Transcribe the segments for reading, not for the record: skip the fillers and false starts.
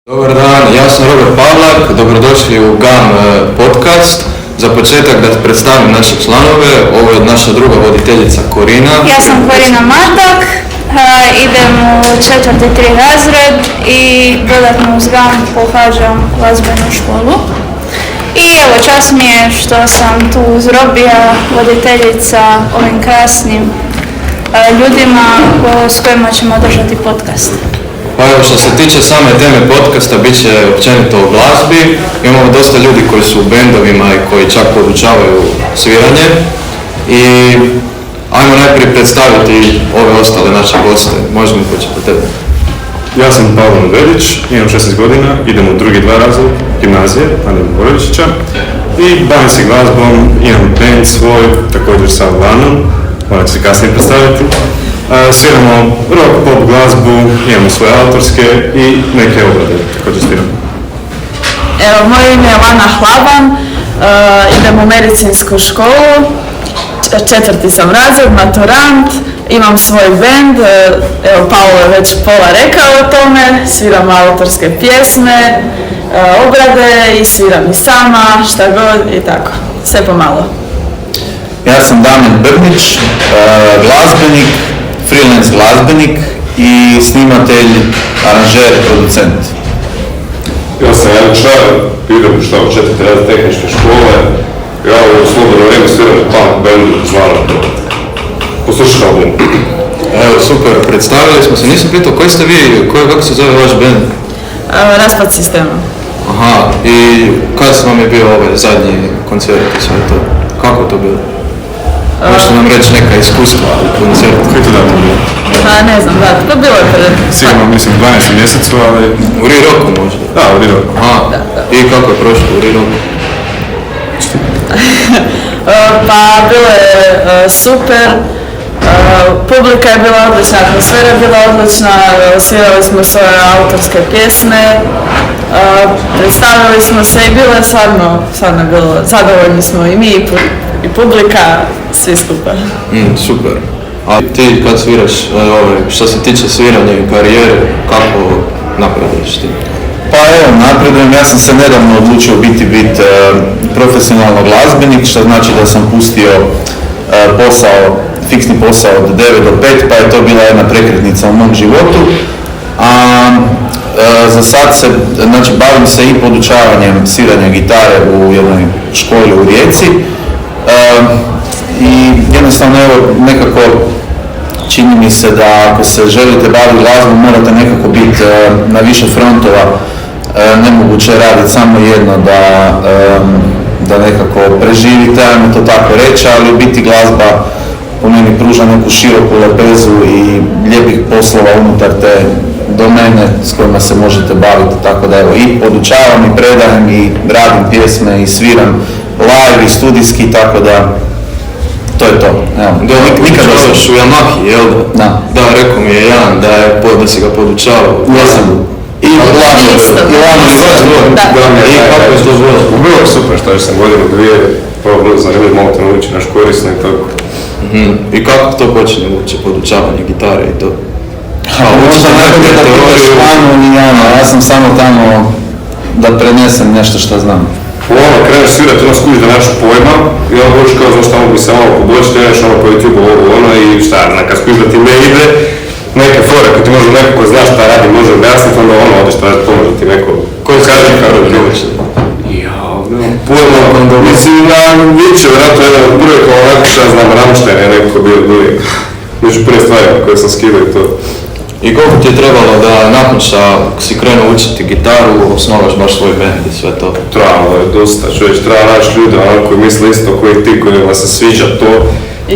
Dobar dan, ja sam Robert Pavlak, dobrodošli u GAM podcast. Za početak da predstavim naše članove, ovo je naša druga voditeljica Korina. Ja sam Korina Matak, idem u 4. razred i dodatno uz GAM pohađam glazbenu školu. I evo, čast mi je što sam tu uz Robija, voditeljica ovim krasnim ljudima s kojima ćemo održati podcast. Pa evo, što se tiče same teme podcasta, bit će općenito o glazbi. Imamo dosta ljudi koji su u bendovima i koji čak podučavaju sviranje. I ajmo najprije predstaviti ove ostale naše goste. Možemo početi po tebi. Ja sam Pavlo Medvedić, imam 16 godina, idem u drugi 2 razred gimnazije, Andrija Borovičića, i bavim se glazbom, imam band svoj, također sa Vanom, morat ću se kasnije predstaviti. Sviramo rock, pop glazbu, imamo svoje autorske i neke obrade, također sviramo. Evo, moje ime je Lana Hlaban, idem u medicinsku školu, 4. sam razred, maturant, imam svoj band, evo Paolo je već pola rekao o tome, sviram autorske pjesme, obrade i sviram i sama, šta god i tako, sve pomalo. Ja sam Damjan Brnić, glazbenik, freelance glazbenik i snimatelj, aranžer, producent. Ja sam Jan Čar, idem u 4. razred tehničke škole. Ja u slobodno vrijeme sviram u punk bandu zvano Poslušaj album. Evo, super, predstavili smo se. Nisam pitao koji ste vi, kako se zove vaš band? Raspad sistema. Aha, i kad vam je bio ovaj zadnji koncert i sve to? Kako je to bilo? Možete nam reći neka iskustva u koncertu? Koji to datum bio? Ne znam, da, to bilo je pred... Sigurno, mislim, 12. mjesecu, ali... U Riroku možda? Da, u Riroku. Aha, i kako je prošlo u Riroku? Pa bilo je super, publika je bila odlična, atmosfera je bila odlična, svirali smo svoje autorske pjesme, predstavili smo se i bilo je stvarno bilo, zadovoljni smo i mi i publika, svi skupa. Super. A ti kad sviraš, što se tiče sviranja i karijere, kako napreduješ ti? Pa evo, napredujem, ja sam se nedavno odlučio biti profesionalno glazbenik, što znači da sam pustio fiksni posao od 9 do 5, pa je to bila jedna prekretnica u mom životu. Za sad bavim se i podučavanjem sviranja gitare u jednoj školi u Rijeci. I jednostavno evo, nekako čini mi se da ako se želite baviti glazbom morate nekako biti na više frontova. Nemoguće je raditi samo jedno da nekako preživite, ajmo to tako reći, ali u biti glazba po meni pruža neku široku lepezu i lijepih poslova unutar te domene s kojima se možete baviti, tako da evo i podučavam i predajem i radim pjesme i sviram live i studijski, tako da to je to. Evo. Nikad došao u Yamahi, jel da? Da, rekao mi je Jan da si ga podučavao. Jesam. I Lano i kako je to bilo? Bilo je super, što sam godinu 2, prvo bilo zanimljivo, malo te nauči naš korisno i tako. I kako to počinje uopće podučavanje gitare i to? Možda najbolje da pitaš Lano i Jana, ja sam samo tamo da prenesem nešto što znam. Kreneš svirati, skužiš da nemaš pojma i onda božiš kao znaš tamo bi se malo poboljšiti, nemaš po YouTube i šta, kad skužiš da ti ne ide, neke fore, kad ti možda neko ko znaš šta radi, može objasniti, onda odeš tražiti pomoć da ti neko kaže kako je ključ. Pojma, mislim na Viće, vjerojatno jedan od prve kao onako šta znam, Rammstein je neko bio duje. Među prve stvari koje sam skidao i to. I koliko ti je trebalo da nakon što si krenuo učiti gitaru, osnovaš baš svoj band i sve to? Trebalo je dosta, čovječ, treba naći ljude koji misle isto koji ti, kojima se sviđa to.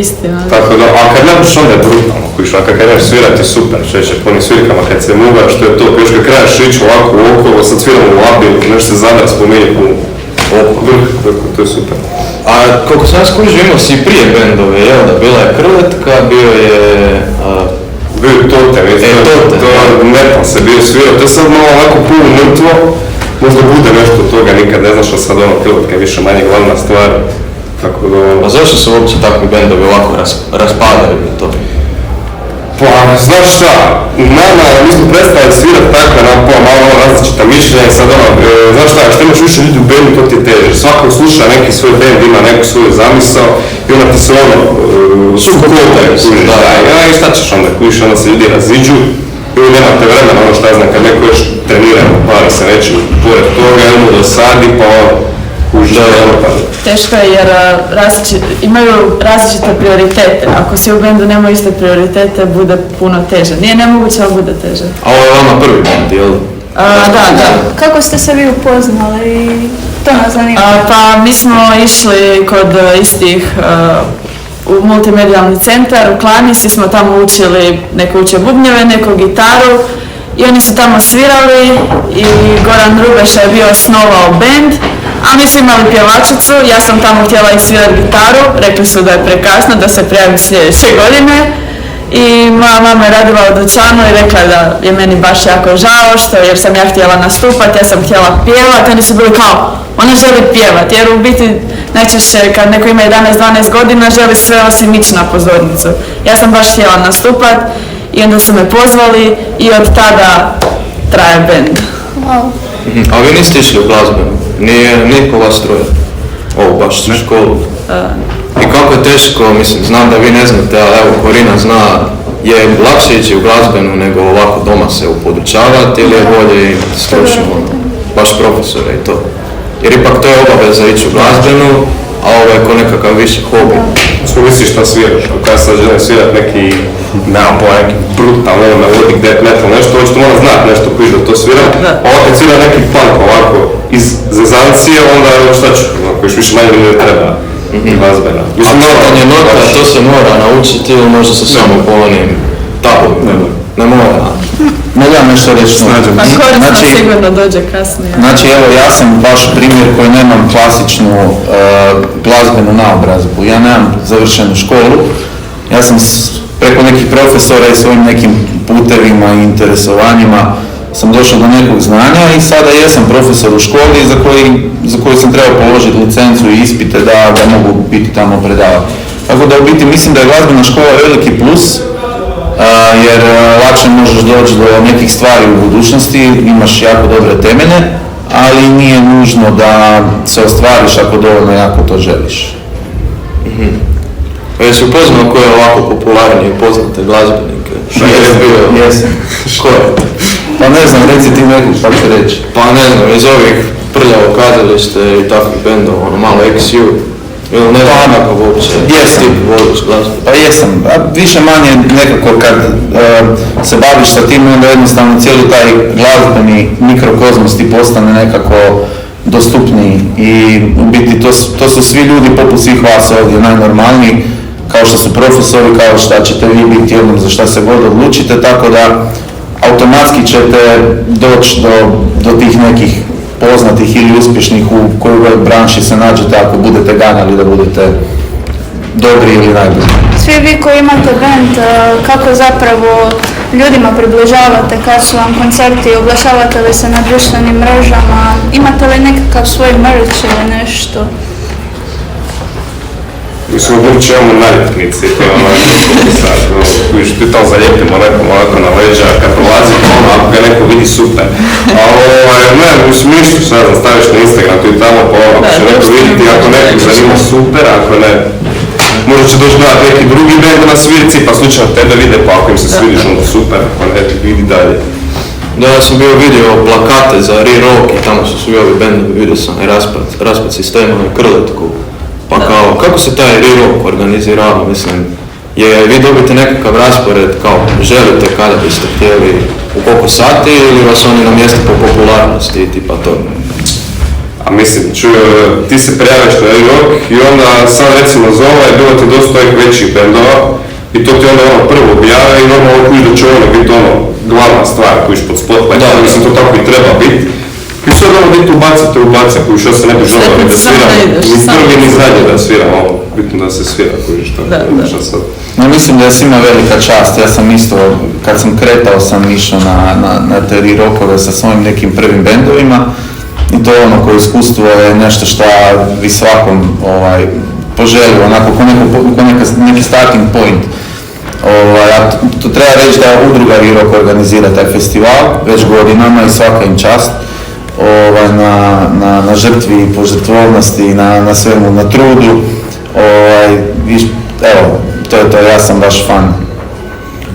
Istina. Tako da, a kad napiš onda je brutalno, kojiš, a kad kreneš svirati super, čovječe, po onim svirkama kad se muvaš, što je to, još kad kreneš ići ovako u okolo, sad sviramo u labil, nešto se zadar spominje u vrh, to je super. A koliko sam skužio, imao si i prije bendove, jel da? Bila je Krletka, bio je... Bio je Totem, to metal se bio svirao, to je sad malo ovako puno mrtvo, možda bude nešto od toga, nikad ne znaš, a sad Krletka je više manje glavna stvar. Tako da... A zašto se uopće takvi bendovi ovako raspadaju i to? Pa, znaš šta, mi smo prestali svirati takve malo različita mišljenja, sad znaš šta, što imaš više ljudi u bendu, to ti je teže. Svako sluša neki svoj bend, ima neku svoju zamisao i onda ti se sukobljaju, kužiš, da, i šta ćeš onda, kužiš, onda se ljudi raziđu i nemate vremena, šta ja znam, kad neko još trenira, pari se reći, pored toga, mu dosadi, pa kužiš, Teško je jer imaju različite prioritete. Ako si u bendu nemaju iste prioritete, bude puno teže. Nije nemoguće, ali bude teže. A ovo je vama prvi band, jel? Da. Kako ste se vi upoznali? To nas zanima. Pa mi smo išli kod istih u multimedijalni centar, u Klani, svi smo tamo učili, neko uče bubnjeve, neko gitaru i oni su tamo svirali i Goran Rubeša je bio osnovao bend, a mi smo imali pjevačicu, ja sam tamo htjela i svirati gitaru, rekli su da je prekasno, da se prijavim sljedeće godine i moja mama je radila u dućanu i rekla da je meni baš jako žao jer sam ja htjela nastupati, ja sam htjela pjevati, oni su bili kao, ona želi pjevati jer u biti najčešće kad neko ima 11-12 godina želi sve osim ići na pozornicu. Ja sam baš htjela nastupati i onda su me pozvali i od tada traje bend. Wow. A vi niste išli u glazbenu? Nije niko vas troje? Ovo baš u školu? I kako je teško, mislim, znam da vi ne znate, ali evo Korina zna, je lakše ići u glazbenu nego ovako doma se upodučavati ili je bolje imati stručno, baš profesora i to? Jer ipak to je obaveza ići u glazbenu, a ovo je ko nekakav više hobi. Smo misliš šta sviraš, ako ja sad želim svirat neki, nemam pojma, neki brutalno, melodic, death metal, nešto, očito moram znat nešto koji da to sviram, a ovako kad svira neki punk ovako iz zezancije, onda šta ću, ako još više manje ne treba glazbena. A čitanje nota, to se mora naučiti ili može se samo po onim tabovima? Ne mora. Mogu ja nešto reći? Pa korisno sigurno dođe kasnije. Znači evo ja sam baš primjer koji nemam klasičnu glazbenu naobrazbu. Ja nemam završenu školu. Ja sam preko nekih profesora i svojim nekim putevima i interesovanjima sam došao do nekog znanja i sada jesam profesor u školi za koju sam trebao položiti licencu i ispite da mogu biti tamo predavati. Tako da u biti mislim da je glazbena škola veliki plus jer lakše možeš doći do nekih stvari u budućnosti, imaš jako dobre temelje, ali nije nužno da se ostvariš ako dovoljno jako to želiš. Jesi upoznao ko je ovako popularniji poznate glazbenike? Jesam. Ko je? Pa ne znam, reci ti nekog šta će reći. Pa ne znam, iz ovih Prljavo kazalište i takvih bendova, malo XU. Ili ne znam kako uopće, ti voliš glazbu? Pa jesam, više manje nekako kad se baviš sa tim, onda jednostavno cijeli taj glazbeni mikrokozmos ti postane nekako dostupniji i u biti to su svi ljudi poput svih vas ovdje najnormalniji, kao što su profesori, kao što ćete vi biti jednom za šta se god odlučite, tako da automatski ćete doći do tih nekih poznatih ili uspješnih u kojoj branši se nađete ako budete ganjali da budete dobri ili najbolji. Svi vi koji imate band, kako zapravo ljudima približavate, kad su vam koncerti, oglašavate li se na društvenim mrežama, imate li nekakav svoj merch ili nešto? Mislim, obući imamo naljepnici, to je sad, viš, ti to zalijepimo nekom ovako na leđa, kad prolazi ako ga neko vidi super. A ne, mislim, ništa, šta znam, staviš na Instagram, tu i tamo, pa ako će neko vidjeti, ako nekog zanima super, ako ne, možda će doći gledati neki drugi band na svirci, pa slučajno tebe vide, pa ako im se svidiš, onda super, pa ne, vidi dalje. Da, ja sam bio vidio plakate za Re-Rock i tamo su svi ovi bendovi, vidio sam i raspad sistema i Krletku. Pa kao, kako se taj Re-Rock organizirava, mislim, vi dobite nekakav raspored, kao želite kada biste htjeli, u koliko sati ili vas oni na mjesto po popularnosti, tipa to? A mislim, ti se prijaviš na Re-Rock i onda sad recimo zove, bilo ti dosta ovih većih bendova i to ti onda prvo objave i normalno kužiš da će biti glavna stvar kojiš pod spotlight, da, mislim to tako i treba biti. I sad gdje tu ubacite, kojiš ja se ne bi želeo da sviram, ni prvi ni zadnje da sviram, bitno da se svira, kojiš to, šta sad. No, mislim da je svima velika čast, ja sam isto, kad sam kretao sam išao na te Re-Rockove sa svojim nekim prvim bendovima i to koje iskustvo je nešto što vi svakom poželi, onako ko neki starting point. A to treba reći da udruga Rock organizira taj festival već godinama i svaka im čast na žrtvi i požrtvovnosti, na svemu, na trudu. Evo, to je to, ja sam baš fan.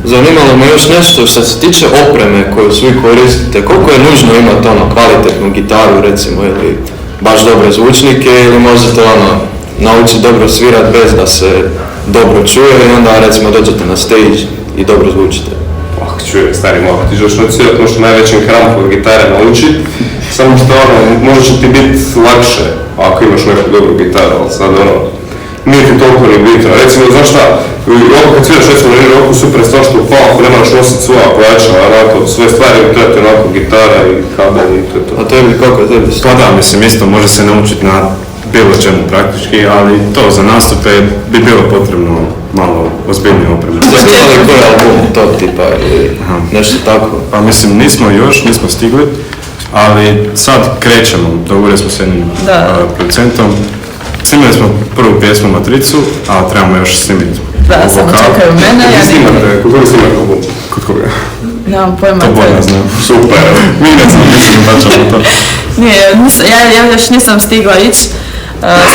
Zanimalo me još nešto što se tiče opreme koju svi koristite. Koliko je nužno imati kvalitetnu gitaru recimo ili baš dobre zvučnike ili možete naučiti dobro svirati bez da se dobro čuje i onda recimo dođete na stage i dobro zvučite? Čuje, stari momak, ti želiš nocirati možda najvećem hrampu od gitare naučiti, samo što možda će ti biti lakše ako imaš neku dobru gitaru, ali sad nije ti toliko ni bitno. Recimo, znaš šta, kad sviraš recimo na roku super stvar što u palku ne moraš nositi svoja pojačala, onako, sve stvari, to je onako gitara i kabel i to je to. A tebi kako je tebi? Pa da, mislim, isto može se naučiti na bilo čemu praktički, ali to za nastupe bi bilo potrebno malo ozbiljnije opreme. Ste snimali koji album tog tipa ili nešto tako? Pa mislim, nismo stigli, ali sad krećemo, dogovorili smo s jednim producentom. Snimili smo prvu pjesmu Matricu, a trebamo još snimiti. Da, samo čekaju mene. Kod koga snimate album? Kod koga? Nemam pojma. To bolje znam. Super! Mi ne znam, mislim da ćemo to. Nije, ja još nisam stigla ići.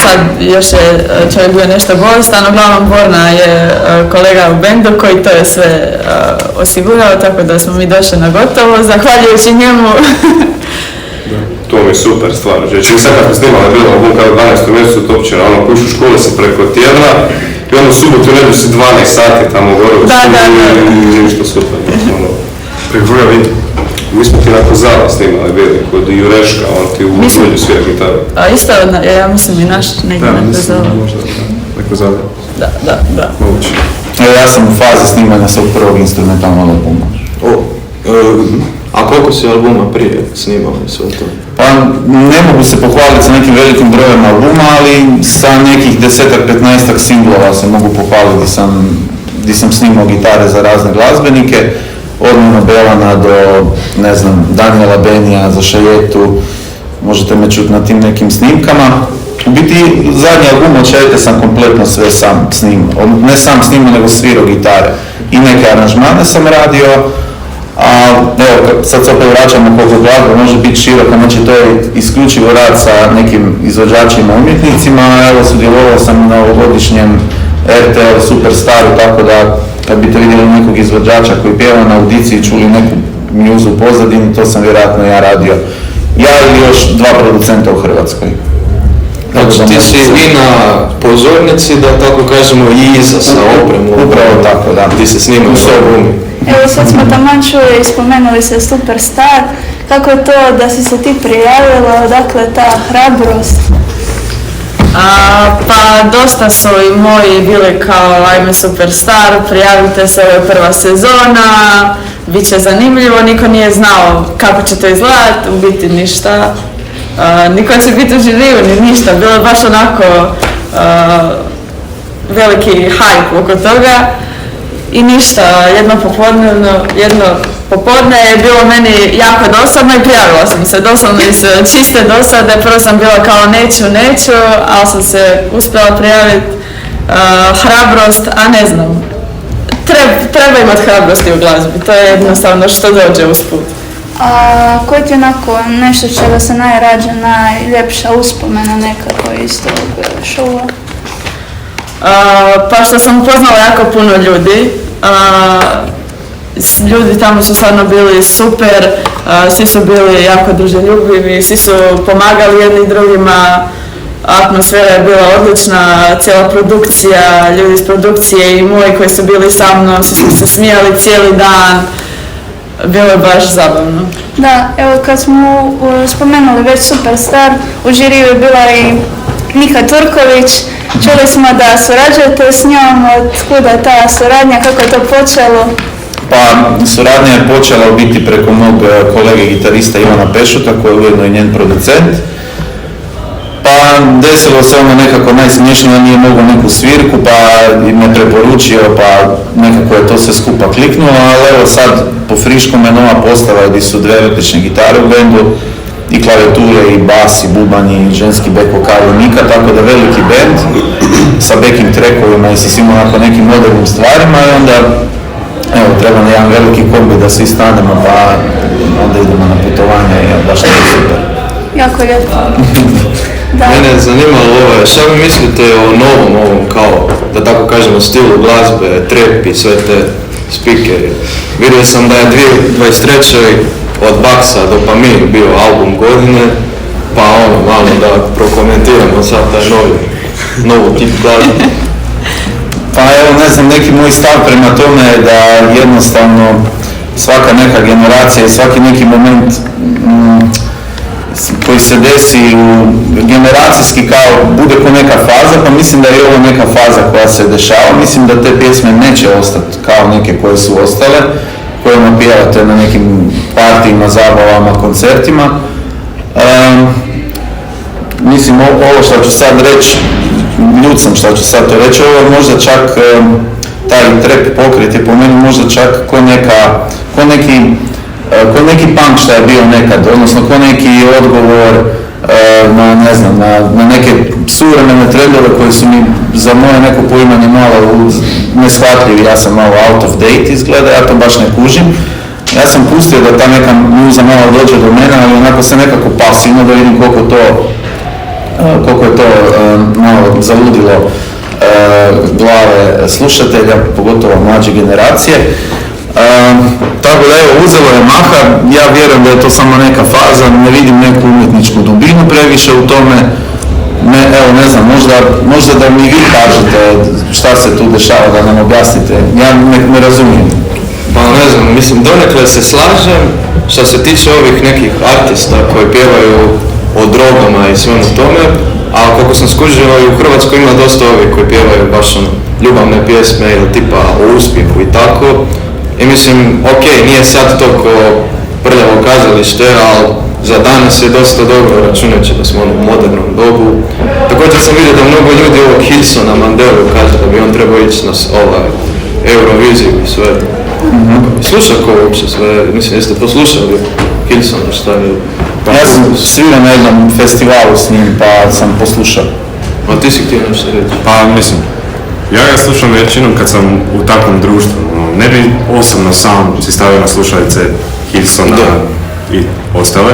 Sad još je čovjek bio nešto bolestan, uglavnom Borna je kolega u bendu koji to je sve osigurao, tako da smo mi došli na gotovo, zahvaljujući njemu. To mi je super stvar. Znači, sad kad smo snimali bilo album kao 12. mjesecu Topčina, kuš u škole se preko tjedna i onda subotu nedu si 12 sati tamo gore u studiju i ništa super. Preko koga vidi? Mi smo ti na Kozala snimali bili kod Jureška, on ti u Ulju svira gitaru. A isto, ja mislim i naš negdje na Kozala. Da, možda na Kozala. Da. Moguće. Ja sam u fazi snimanja svog prvog instrumentalnog albuma. A koliko si albuma prije snimao i sve to? Pa ne mogu se pohvaliti sa nekim velikim brojem albuma, ali sa nekih 10-15 singlova se mogu pohvaliti gdje sam snimao gitare za razne glazbenike, od Nino Belana do, ne znam, Daniela Benija za Šajetu, možete me čuti na tim nekim snimkama. U biti zadnji album od Šajete sam kompletno sve sam snimao, ne sam snimao nego svirao gitare i neke aranžmane sam radio. A evo, sad se opet vraćamo koliko glazba može biti široka, znači to je isključivo rad sa nekim izvođačima, umjetnicima. Evo, sudjelovao sam na ovogodišnjem RTL Superstaru, tako da kad biste vidjeli nekog izvođača koji pjeva na audiciji, čuli neku mjuzu u pozadini, to sam vjerojatno ja radio. Ja ili još 2 producenta u Hrvatskoj. Znači ti si i na pozornici, da tako kažemo, i iza sa opremom. Upravo tako, da. Ti se snimao s albumi. Evo sad smo taman čuli i spomenuli se Superstar. Kako je to da si se ti prijavila, odakle ta hrabrost? Pa dosta su i moji bili kao ajme Superstar, prijavite se, ovo je prva sezona, bit će zanimljivo, niko nije znao kako će to izgledati, u biti ništa. Niko će biti u žiriju ni ništa, bilo je baš onako veliki hype oko toga i ništa, jedno popodne je bilo meni jako dosadno i prijavila sam se, doslovno iz čiste dosade. Prvo sam bila kao neću, ali sam se uspjela prijaviti. Hrabrost, a ne znam, treba imati hrabrosti u glazbi, to je jednostavno što dođe usput. A koji ti je onako nešto čega se najrađe, najljepša uspomena nekako iz tog šova? Pa što sam upoznala jako puno ljudi. Ljudi tamo su stvarno bili super, svi su bili jako druželjubivi, svi su pomagali jedni drugima, atmosfera je bila odlična, cijela produkcija, ljudi iz produkcije i moji koji su bili sa mnom, svi smo se smijali cijeli dan, bilo je baš zabavno. Da, evo kad smo spomenuli već Superstar, u žiriju je bila i Mika Turković. Čuli smo da surađujete s njom, od kuda ta suradnja, kako je to počelo? Pa suradnja je počela u biti preko mog kolege gitarista Ivana Pešuta, koji je ujedno i njen producent. Pa desilo se ono nekako najsmješnije, da nije mogao neku svirku, pa me preporučio, pa nekako je to sve skupa kliknulo, ali evo sad po friškom je nova postava gdje su 2 električne gitare u bendu i klavijature, i bas, i bubanj, i ženski back vokal i Nika, tako da veliki band sa backing trackovima i sa svim onako nekim modernim stvarima i onda evo, treba na jedan veliki kombi da svi stanemo pa onda idemo na putovanje i baš to je super. Jako lijepo. Da. Mene je zanimalo šta vi mislite o novom ovom kao, da tako kažemo, stilu glazbe, trap i sve te spikeri. Vidio sam da je 2023. od Baksa Dopamin bio album godine, pa malo da prokomentiramo sad taj novu tip glazbe. Pa evo, ne znam, neki moj stav prema tome je da jednostavno svaka neka generacija i svaki neki moment koji se desi u generacijski kao bude ko neka faza, pa mislim da je ovo neka faza koja se dešava. Mislim da te pjesme neće ostati kao neke koje su ostale, kojima pijavate na nekim partijima, zabavama, koncertima. Mislim, ovo što ću sad reći, ljud sam što ću sad to reći, ovo je možda čak, taj trap pokret je po meni možda čak ko neki punk što je bio nekad, odnosno ko neki odgovor na, ne znam, na neke suvremene trendove koji su mi za moje neko poimanje malo neshvatljivi, ja sam malo out of date izgleda, ja to baš ne kužim. Ja sam pustio da ta neka muza malo dođe do mene, ali onako se nekako pasivno da vidim koliko je to malo zaludilo glave slušatelja, pogotovo mlađe generacije. Tako da evo, uzelo je maha, ja vjerujem da je to samo neka faza, ne vidim neku umjetničku dubinu previše u tome. Evo, ne znam, možda da mi vi kažete šta se tu dešava, da nam objasnite, ja ne razumijem. Pa ne znam, mislim, donekle se slažem što se tiče ovih nekih artista koji pjevaju o drogama i svemu tome, a koliko sam skužio i u Hrvatskoj ima dosta ovih koji pjevaju baš ljubavne pjesme ili tipa o uspjehu i tako. I mislim, ok, nije sad toliko prljavo kazalište, ali za danas je dosta dobro, računajući da smo u modernom dobu. Također sam vidio da mnogo ljudi ovog Hillsona Mandelu kaže da bi on trebao ići na Euroviziju i sve. Slušao ko uopće sve, mislim, jeste poslušali Hillsona, šta je? Ja sam svirao na jednom festivalu s njim, pa sam poslušao. A ti si htio nešto reći? Pa mislim, ja ga slušam većinom kad sam u takvom društvu. Ne bi osobno sam si stavio na slušalice Hillsona i ostale,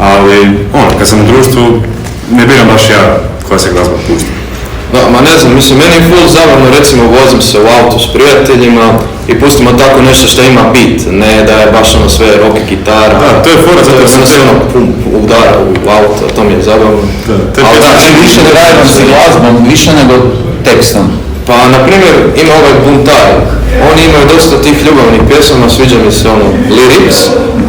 ali kad sam u društvu ne biram baš ja koja se glazba pušta. Da, ma ne znam, mislim, meni je full zabavno, recimo vozim se u autu s prijateljima i pustimo tako nešto što ima beat, ne da je baš ono sve rock i gitara. Da, to je fora, zato sam se udara u auto, to mi je zabavno. Ali da, više ne radim se glazbom, više nego tekstom. Pa, na primjer, ima ovaj Buntaj. Oni imaju dosta tih ljubavnih pjesama, sviđa mi se ono lyrics,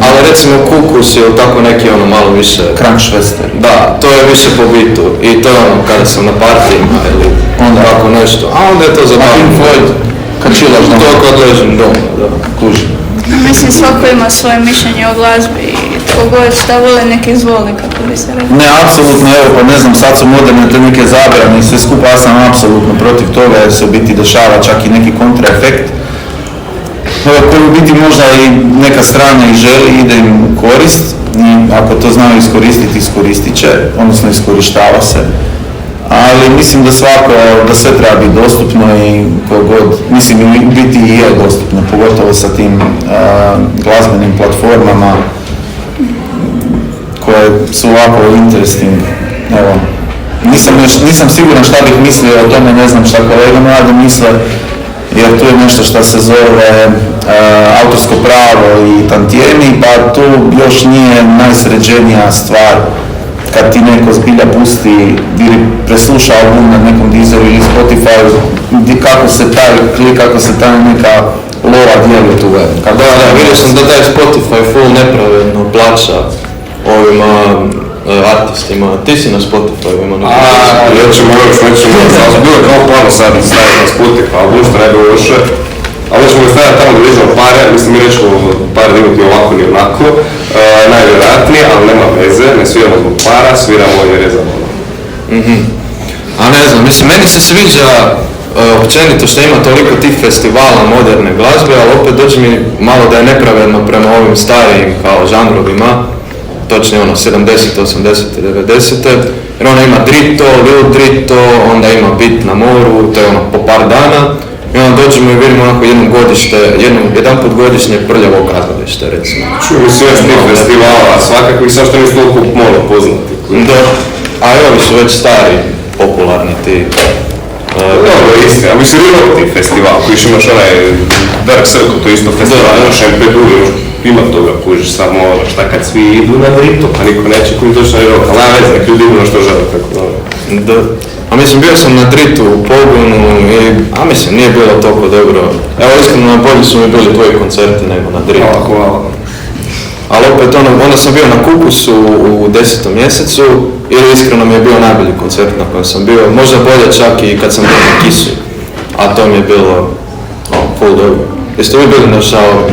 ali recimo Kukus je tako neki ono malo više... Krankšvester. Da, to je više po bitu i to je ono kada sam na partijima ili onda tako nešto, a onda je to zabavno. Pink Floyd, kad čilaš doma. To kad ležim doma, da, kužim. Mislim, svako ima svoje mišljenje o glazbi i tko god šta vole nek izvoli, kako bi se rekao. Ne, apsolutno, evo, pa ne znam, sad su moderne te neke zabrane i sve skupa, ja sam apsolutno protiv toga jer se u biti dešava čak i neki kontraefekt koji u biti možda i neka strana i želi, ide im u korist i ako to znaju iskoristiti, iskoristit će, odnosno iskorištava se. Ali mislim da da sve treba biti dostupno i kogod, mislim u biti i je dostupno, pogotovo sa tim glazbenim platformama koje su ovako interesting. Evo, nisam siguran šta bih mislio o tome, ne znam šta kolega mlade misle, jer tu je nešto što se zove autorsko pravo i tantijemi, pa tu još nije najsređenija stvar kad ti neko zbilja pusti ili presluša album na nekom Deezeru ili Spotify, kako se ta neka lova dijeli tu. Da, vidio sam da taj Spotify full nepravedno plaća ovima artistima. Ti si na Spotify ima neko? Ja ćemo još nećemo, ali bilo je kao plano sad staviti na Spotify, ali bilo što ne bilo loše. Ali ćemo ga staviti tamo da vidimo pare, mislim mi nećemo pare imati ovako ni onako, najvjerojatnije, ali nema veze, ne sviramo zbog para, sviramo jer je zabavno. A ne znam, mislim, meni se sviđa općenito što ima toliko tih festivala moderne glazbe, ali opet dođe mi malo da je nepravedno prema ovim starijim kao žanrovima, točnije 70, 80, 90. Jer ona ima drito, Lil Drito, onda ima bit na moru, to je po par dana. I onda dođemo i vidimo onako jedan put godišnje prljavo kazalište, recimo. Čuju sve s tih festivala, svakako i sad što nisu toliko malo poznati. Da, a i ovi su već stari, popularni ti. Dobro, istina, ali si vidio ti festival, koji imaš onaj Dark Circle, to je isto festival, imaš MP2, ima toga, kužiš samo šta kad svi idu na drito, pa niko neće koji doći na rock, ali ne znam, neki ljudi idu na što žele, tako da. A mislim, bio sam na dritu u pogonu i, mislim, nije bilo toliko dobro. Evo, iskreno, bolji su mi bili tvoji koncerti nego na dritu. Hvala. Ali opet onda sam bio na Kupusu u 10. mjesecu i iskreno mi je bio najbolji koncert na kojem sam bio. Možda bolje čak i kad sam bio na Kisu. A to mi je bilo full dobro. Jeste vi bili našao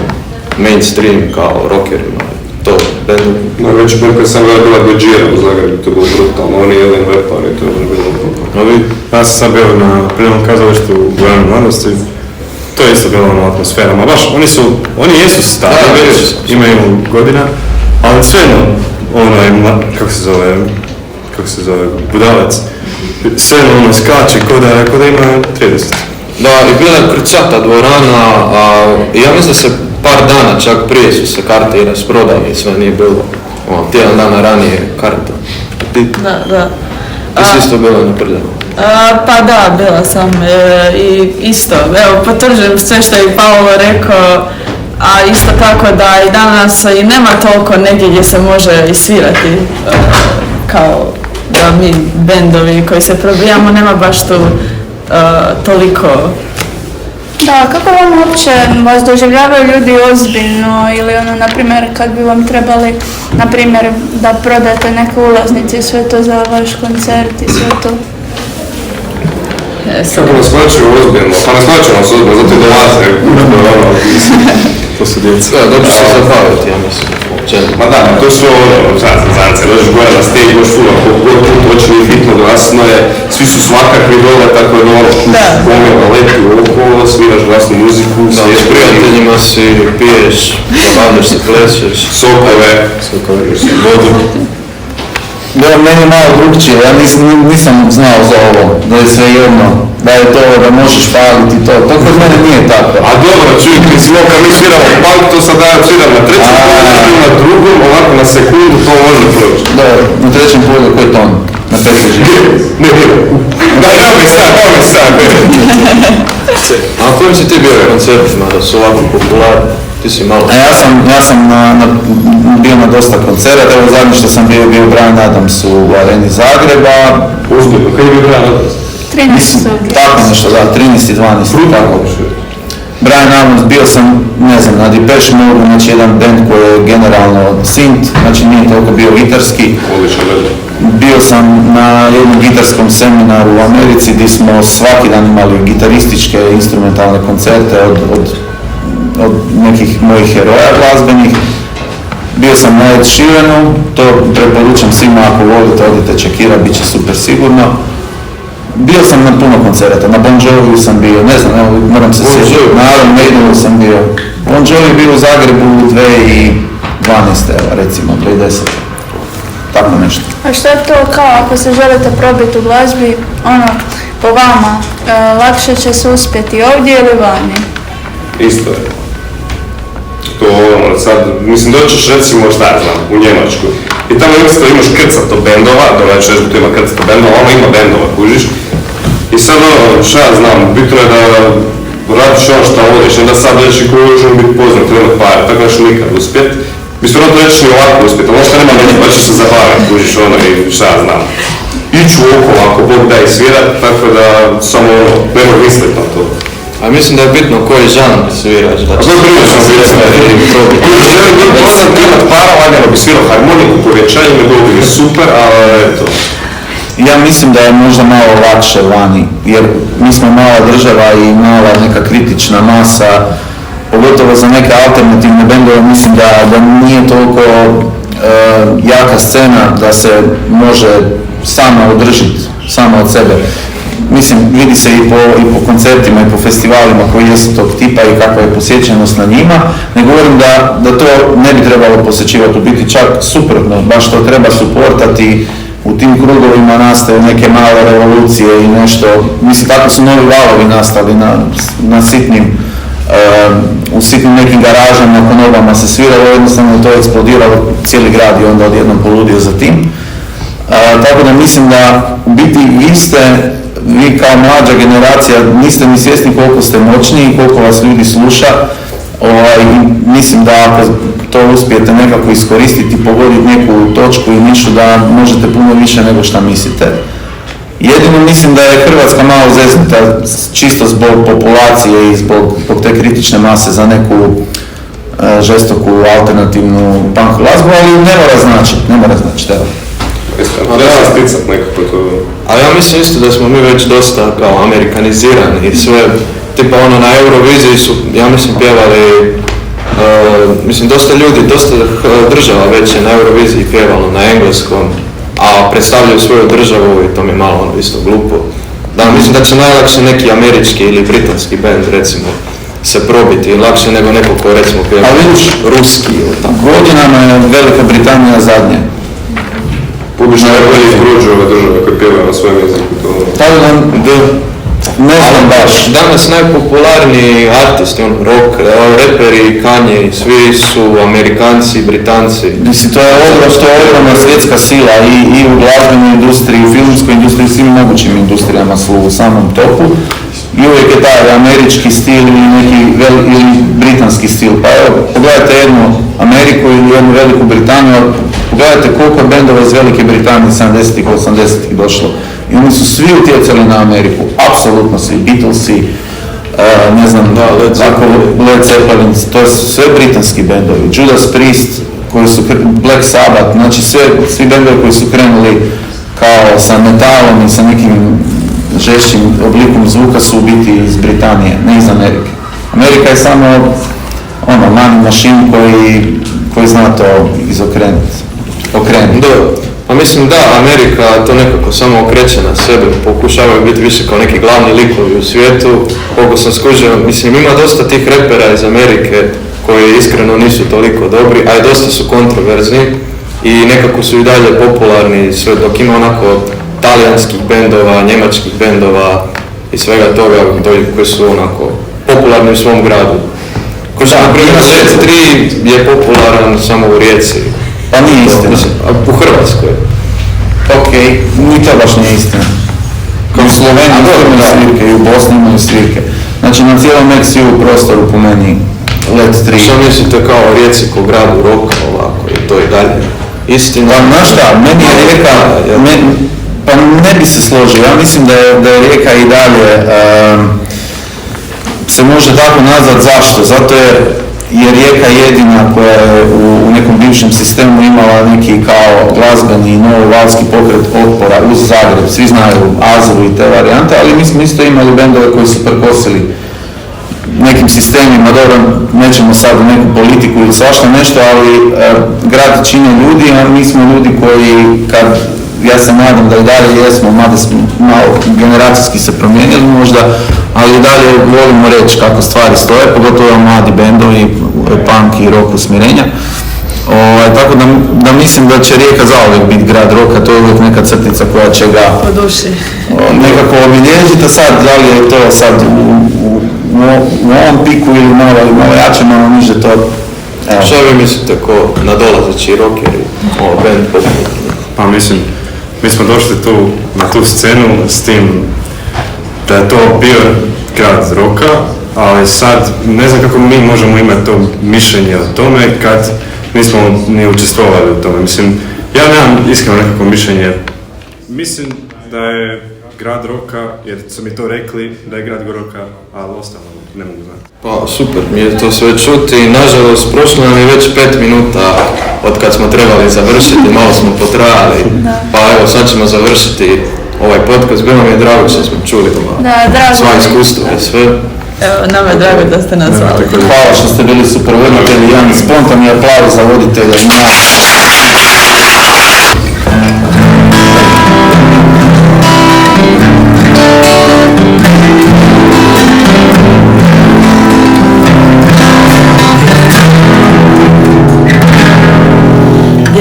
mainstream kao rockerima? To bendu? Najveći band kad sam bila Gojira u Zagrebu, to je bilo brutalno. Oni jedan Weapon i to je bilo. Ja sam sad bio na Prirodnom kazalištu u Gojanu mladosti. To je isto bilo ono atmosferama, baš, oni jesu stari, imaju godina, ali svejedno, kako se zove, budalac, svejedno skače ko da ima 30. Da, i bila je krčata dvorana, i ja mislim da se par dana čak prije su se karte i rasprodali i sve nije bilo, tjedan dana ranije karta. Da. Ti si isto bila na Prljavu? Pa da, bila sam i isto, evo potvrđujem sve što je Paolo rekao, a isto tako da i danas i nema toliko negdje gdje se može isvirati kao da mi bendovi koji se probijamo, nema baš tu toliko. Da, kako vam uopće vas doživljavaju ljudi ozbiljno ili na primjer kad bi vam trebali, na primjer, da prodate neke ulaznice i sve to za vaš koncert i sve to? Kako nas shvaćaju ozbiljno? Pa ne shvaćaju nas ozbiljno, zato i dolaze. To su djeca. Da, dobro se zabaviti, ja mislim. Ma da, to su zance, dođeš gore na stage, još full, god put očini hitno, glasno je, svi su svakakvi dole, tako je pomjela leti okolo, sviraš glasnu muziku, s prijateljima si, piješ, zabavljaš se, plešeš, sokove, vodu. Da, meni je malo drugčije, ja nisam znao za ovo, da je sve jedno, da je to, da možeš paliti to kod mene nije tako. A dobro, čuj, kad mi sviramo punk, to sad dajem sviram na trećem polju, na drugom, ovako na sekundu, to može proći. Dobro, na trećem polju koji ton? Na peti živi? Ne, novi sad. A kojim si ti bio koncertima da su ovako popularni? Ti si malo... Ja sam bio na dosta koncerata, evo zadnje što sam bio Brian Adams u Areni Zagreba. Uzbiljno, kad je bio Brian Adams? 13. Tako nešto, da, 13. 12. tako. Brian Adams, bio sam, ne znam, na Depeche Mode, znači jedan band koji je generalno synth, znači nije toliko bio gitarski. Bio sam na jednom gitarskom seminaru u Americi gdje smo svaki dan imali gitarističke instrumentalne koncerte od nekih mojih heroja glazbenih. Bio sam na Ed Sheeranu, to preporučam svima ako volite, odite čekirati, bit će super sigurno. Bio sam na puno koncerata, na Bon Joviju sam bio, ne znam, evo, moram se sjećati, na Iron Maidenu sam bio. Bon Jovi je bio u Zagrebu 2012. recimo, 2010. Tako nešto. A što je to kao ako se želite probiti u glazbi, po vama, lakše će se uspjeti ovdje ili vani? Isto je. To sad, mislim doćeš recimo šta ja znam, u Njemačku i tamo jednostavno imaš krcato bendova, neću reći da tu ima krcato bendova, ono ima bendova, kužiš. I sad šta ja znam, bitno je da radiš ono šta voliš, ne da sad reći koji možemo biti poznat, treba para, tako da ćeš nikad uspjet. Mislim, ono nećeš ni ovako uspjet, ali možda nema neki pa ćeš se zabaviti, kužiš i šta ja znam. Iću okolo ako Bog da i svirat, tako da samo nemoj misliti na to. A mislim da je bitno koji žanr sviraš, da će imat para, lagano bi svirao harmoniku, povećanje me dobili super, ali eto. Ja mislim da je možda malo lakše vani, jer mi smo mala država i mala neka kritična masa, pogotovo za neke alternativne bendove, mislim da nije toliko jaka scena da se može sama održiti, sama od sebe. mislim, vidi se i po koncertima i po festivalima koji jesu tog tipa i kakva je posjećenost na njima. Ne govorim da to ne bi trebalo posjećivati, u biti čak suprotno, baš to treba suportati. U tim krugovima nastaju neke male revolucije i nešto, mislim tako su novi valovi nastali na sitnim, u sitnim nekim garažama, na konobama se sviralo, jednostavno to je eksplodiralo, cijeli grad i onda odjednom poludio za tim. Tako da mislim da u biti vi kao mlađa generacija niste ni svjesni koliko ste moćni i koliko vas ljudi sluša. Mislim da ako to uspijete nekako iskoristiti, pogoditi neku točku i nišu, da možete puno više nego što mislite. Jedino mislim da je Hrvatska malo zeznuta čisto zbog populacije i zbog te kritične mase za neku žestoku alternativnu punk glazbu, ali ne mora značiti, evo. Ali ja mislim isto da smo mi već dosta kao amerikanizirani i sve, tipa ono na Euroviziji su, ja mislim, pjevali, mislim dosta ljudi, dosta država već je na Euroviziji pjevalo na engleskom, a predstavljaju svoju državu i to mi je malo ono isto glupo. Da, mislim da će najlakše neki američki ili britanski band recimo se probiti, lakše nego neko ko recimo pjeva ruski ili tako. Godinama je Velika Britanija zadnje. Publično je bolje izgruđu ove države koje pjevaju na svojem jeziku. Tako da, ne znam baš. Danas najpopularniji artisti, rock, reperi, Kanye, svi su Amerikanci, Britanci. Mislim, to je ogromna svjetska sila i u glazbenoj industriji, u filmskoj industriji, svim mogućim industrijama su u samom topu. I uvijek je taj američki stil ili britanski stil. Pa evo, pogledajte jednu Ameriku ili jednu Veliku Britaniju, pogledajte koliko je bendova iz Velike Britanije 70-ih, 80-ih došlo. I oni su svi utjecali na Ameriku, apsolutno svi, Beatlesi, ne znam, Led Zeppelin, to su sve britanski bendovi, Judas Priest, koji su, Black Sabbath, znači svi bendovi koji su krenuli kao sa metalom i sa nekim žešćim oblikom zvuka su u biti iz Britanije, ne iz Amerike. Amerika je samo money machine koji zna to izokrenuti. Pa mislim da, Amerika to nekako samo okreće na sebe, pokušavaju biti više kao neki glavni likovi u svijetu. Koliko sam skužio, mislim ima dosta tih repera iz Amerike koji iskreno nisu toliko dobri, a i dosta su kontroverzni i nekako su i dalje popularni, sve dok ima onako talijanskih bendova, njemačkih bendova i svega toga koji su onako popularni u svom gradu. Ko što na primjer Red 3 je popularan samo u Rijeci. Pa nije istina. U Hrvatskoj. Ok, ni to baš nije istina. Kao Sloveniji imaju svirke i u Bosni imaju svirke. Znači na cijelom Meksiju prostoru po meni Let 3. Što mislite kao Rijeci ko gradu roka ovako i to i dalje? Istina. Pa znaš šta, meni je Rijeka, pa ne bi se složio, ja mislim da je Rijeka i dalje se može tako nazvat. Zašto? Zato je Rijeka jedina koja je u nekom bivšem sistemu imala neki kao glazbeni novovalski pokret otpora uz Zagreb. Svi znaju Azovu i te varijante, ali mi smo isto imali bendove koji su prkosili nekim sistemima. Dobro, nećemo sad u neku politiku ili svašta nešto, ali grad čine ljudi, a mi smo ljudi koji, ja se nadam da i dalje jesmo, mada smo malo generacijski se promijenili možda, ali i dalje volimo reći kako stvari stoje, pogotovo mladi bendovi, punk i rock usmjerenja. Tako da mislim da će Rijeka zauvijek biti grad roka, to je uvijek neka crtica koja će ga po duši nekako obilježiti, a sad da li je to sad u ovom piku ili malo jače, malo niže, to... Što vi mislite ko nadolazeći rockeri, band popularni? Pa mislim, mi smo došli tu na tu scenu s tim da je to bio grad roka, ali sad ne znam kako mi možemo imati to mišljenje o tome kad nismo ni učestvovali u tome. Mislim, ja nemam iskreno nekako mišljenje. Mislim da je grad roka, jer su mi to rekli da je grad roka, ali ostalo ne mogu znati. Pa super, mi je to sve čuti. Nažalost, prošlo nam je već 5 minuta od kad smo trebali završiti, malo smo potrajali. Pa evo, sad ćemo završiti ovaj podcast. Bilo mi je drago što smo čuli sva iskustva i sve. Evo, nama je drago da ste nas zvali. Hvala što ste bili super voditelji, jedan spontani aplauz za voditelja.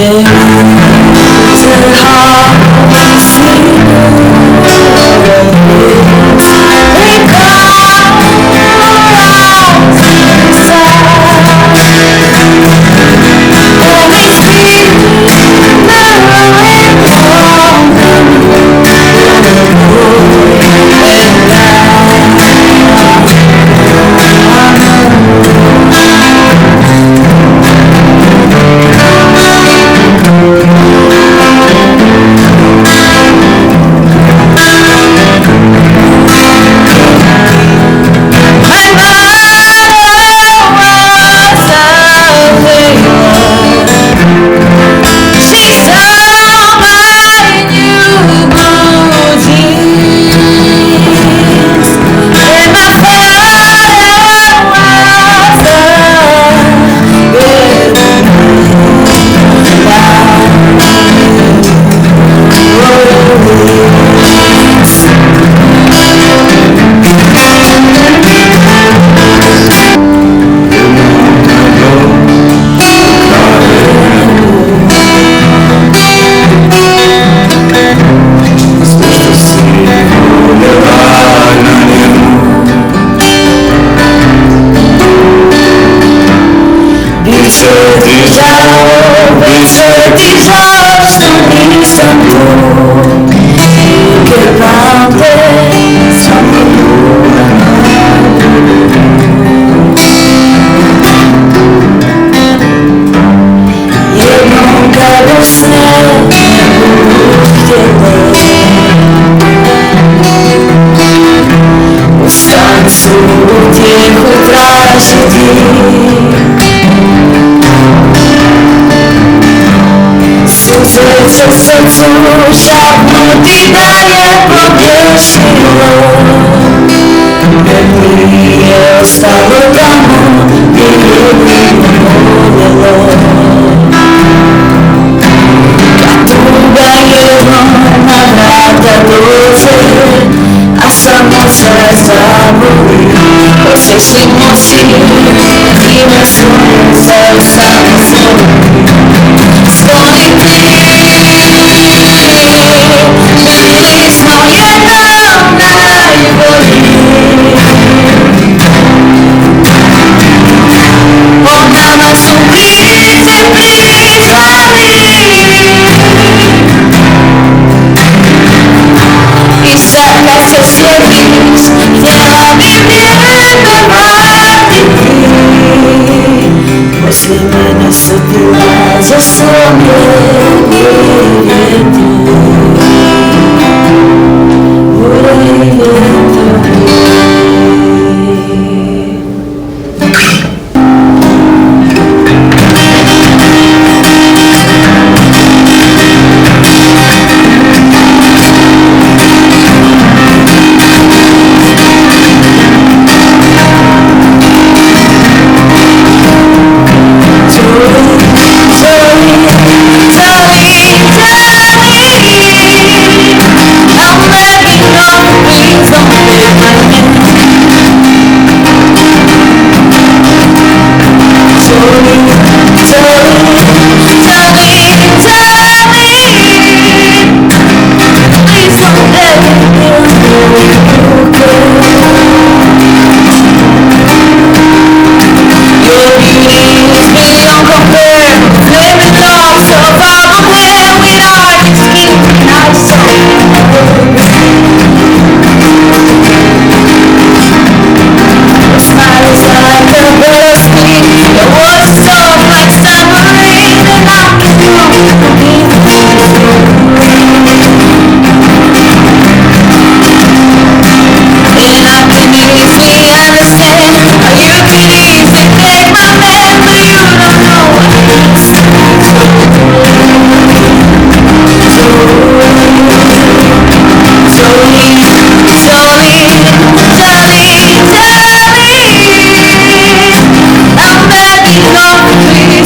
Please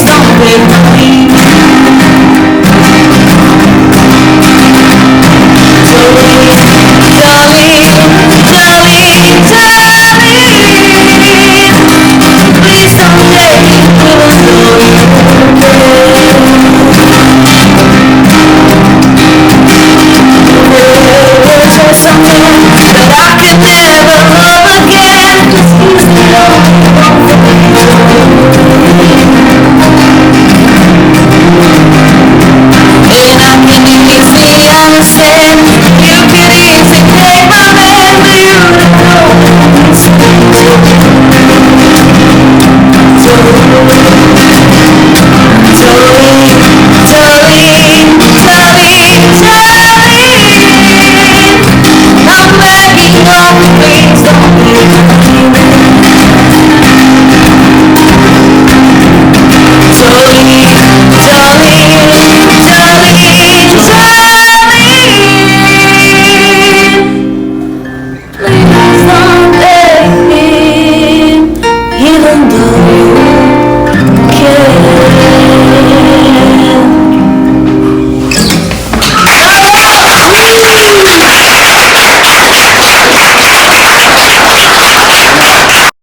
don't